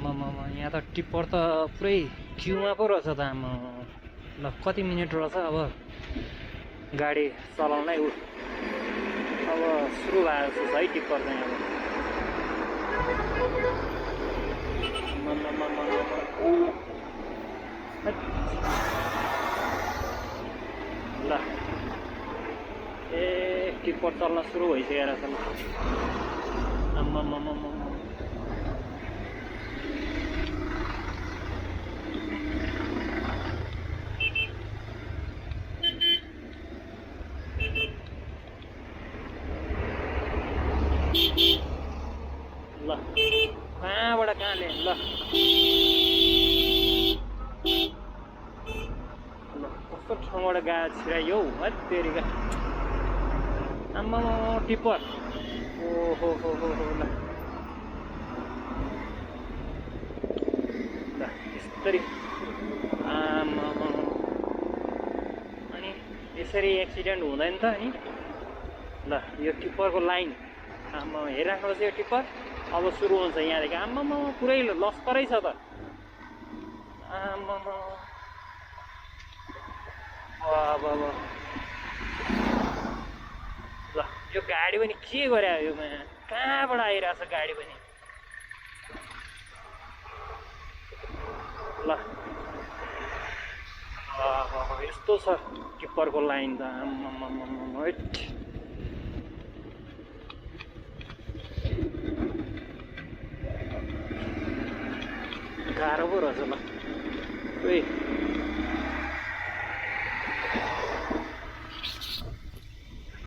आम्मामा यहाँ त टिप्पर त पुरै क्युमा पो रहेछ त आम्मा। ल कति मिनट रहेछ अब गाडी चलाउनै अब सुरु भएको छ है टिप्पर चाहिँ अब। ल ए टिप्पर चल्न सुरु भइसकेको रहेछ ल। आम्मामा ल कहाँबाट कहाँ ले ल कस्तो ठाउँबाट गएको छिरायो है तेरिका। आम्मामा टिप्पर ओहो हो ल ल यसरी आम्मामा अनि यसरी एक्सिडेन्ट हुँदैन त नि। ल यो टिप्परको लाइन आम्मा हेरिराख्नुहोस् यो टिप्पर अब सुरु हुन्छ यहाँदेखि। आम्मामा पुरै लस्करै छ त आम्मामा। अब ल यो गाडी पनि के गरे यो कहाँबाट आइरहेछ गाडी पनि। ल यस्तो छ टिप्परको लाइन त आम्मामा हैट। गाह्रो पो रहेछ ल।